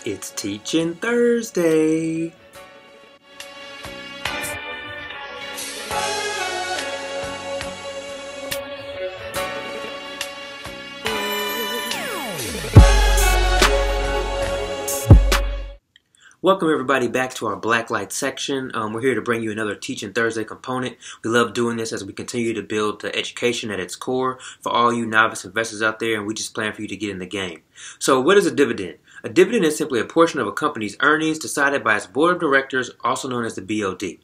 It's Teaching Thursday. Welcome everybody back to our Blacklight section. We're here to bring you another Teaching Thursday component. We love doing this as we continue to build the education at its core for all you novice investors out there, and we just plan for you to get in the game. So what is a dividend? A dividend is simply a portion of a company's earnings decided by its board of directors, also known as the BOD. It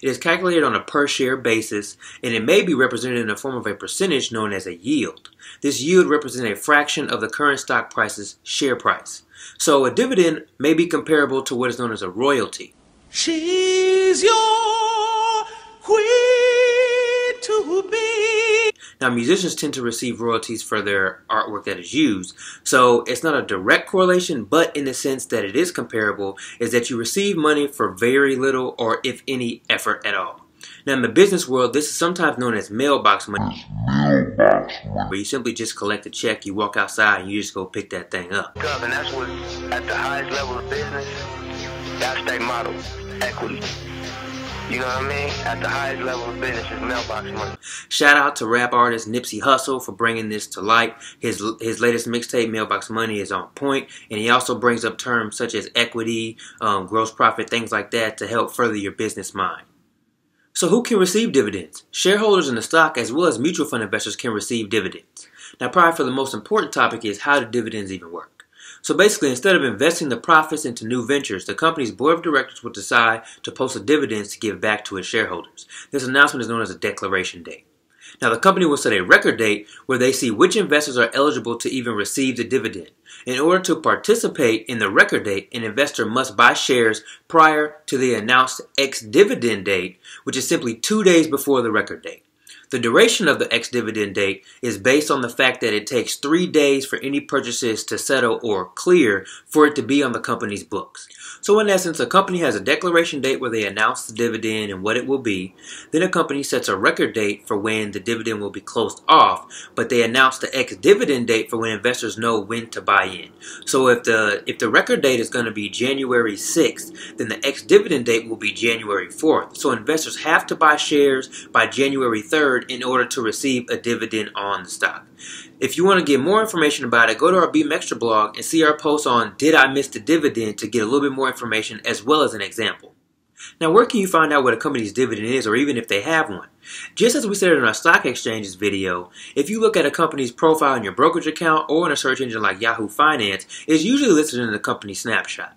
is calculated on a per share basis, and it may be represented in the form of a percentage known as a yield. This yield represents a fraction of the current stock price's share price. So a dividend may be comparable to what is known as a royalty. She's your queen to be. Now, musicians tend to receive royalties for their artwork that is used, so it's not a direct correlation, but in the sense that it is comparable, is that you receive money for very little or if any effort at all. Now, in the business world, this is sometimes known as mailbox money, where you simply just collect a check, you walk outside, and you just go pick that thing up. And that's what, at the highest level of business, that's their model, equity. You know what I mean? At the highest level of business is mailbox money. Shout out to rap artist Nipsey Hussle for bringing this to light. His latest mixtape, Mailbox Money, is on point, and he also brings up terms such as equity, gross profit, things like that to help further your business mind. So who can receive dividends? Shareholders in the stock as well as mutual fund investors can receive dividends. Now, probably for the most important topic is how do dividends even work? So basically, instead of investing the profits into new ventures, the company's board of directors will decide to post a dividends to give back to its shareholders. This announcement is known as a declaration date. Now, the company will set a record date where they see which investors are eligible to even receive the dividend. In order to participate in the record date, an investor must buy shares prior to the announced ex-dividend date, which is simply 2 days before the record date. The duration of the ex-dividend date is based on the fact that it takes 3 days for any purchases to settle or clear for it to be on the company's books. So in essence, a company has a declaration date where they announce the dividend and what it will be. Then a company sets a record date for when the dividend will be closed off, but they announce the ex-dividend date for when investors know when to buy in. So if the record date is going to be January 6th, then the ex-dividend date will be January 4th. So investors have to buy shares by January 3rd in order to receive a dividend on the stock. If you want to get more information about it, go to our BMEXtra blog and see our post on Did I Miss the Dividend to get a little bit more information as well as an example. Now, where can you find out what a company's dividend is or even if they have one? Just as we said in our stock exchanges video, if you look at a company's profile in your brokerage account or in a search engine like Yahoo Finance, it's usually listed in the company snapshot.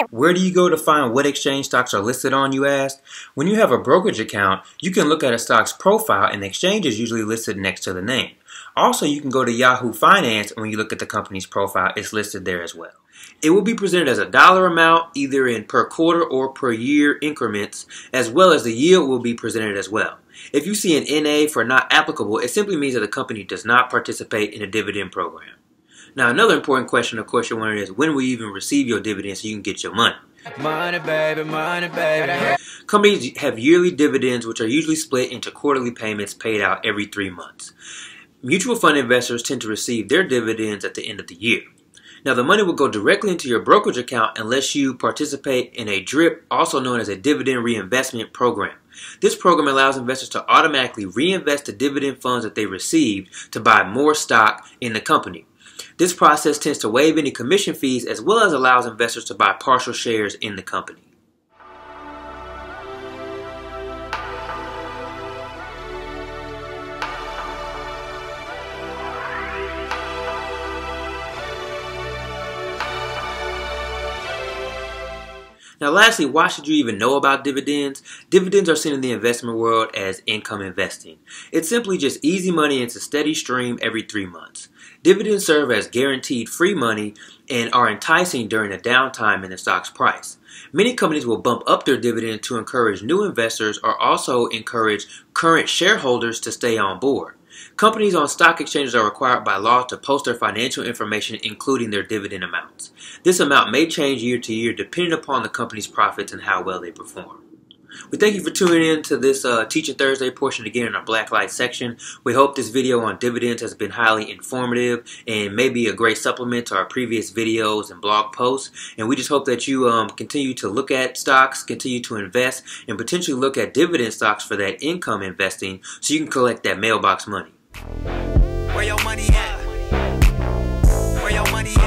Where do you go to find what exchange stocks are listed on, you ask? When you have a brokerage account, you can look at a stock's profile and the exchange is usually listed next to the name. Also, you can go to Yahoo Finance and when you look at the company's profile, it's listed there as well. It will be presented as a dollar amount, either in per quarter or per year increments, as well as the yield will be presented as well. If you see an NA for not applicable, it simply means that the company does not participate in a dividend program. Now, another important question, of course, you're wondering is when will you even receive your dividends so you can get your money? Money, baby, money, baby. Companies have yearly dividends, which are usually split into quarterly payments paid out every 3 months. Mutual fund investors tend to receive their dividends at the end of the year. Now, the money will go directly into your brokerage account unless you participate in a DRIP, also known as a dividend reinvestment program. This program allows investors to automatically reinvest the dividend funds that they received to buy more stock in the company. This process tends to waive any commission fees as well as allows investors to buy partial shares in the company. Now lastly, why should you even know about dividends? Dividends are seen in the investment world as income investing. It's simply just easy money into a steady stream every 3 months. Dividends serve as guaranteed free money and are enticing during a downtime in the stock's price. Many companies will bump up their dividend to encourage new investors or also encourage current shareholders to stay on board. Companies on stock exchanges are required by law to post their financial information, including their dividend amounts. This amount may change year to year depending upon the company's profits and how well they perform. We thank you for tuning in to this Teaching Thursday portion again in our Blacklight section. We hope this video on dividends has been highly informative and maybe a great supplement to our previous videos and blog posts. And we just hope that you continue to look at stocks, continue to invest, and potentially look at dividend stocks for that income investing so you can collect that mailbox money. Where your money at? Where your money at?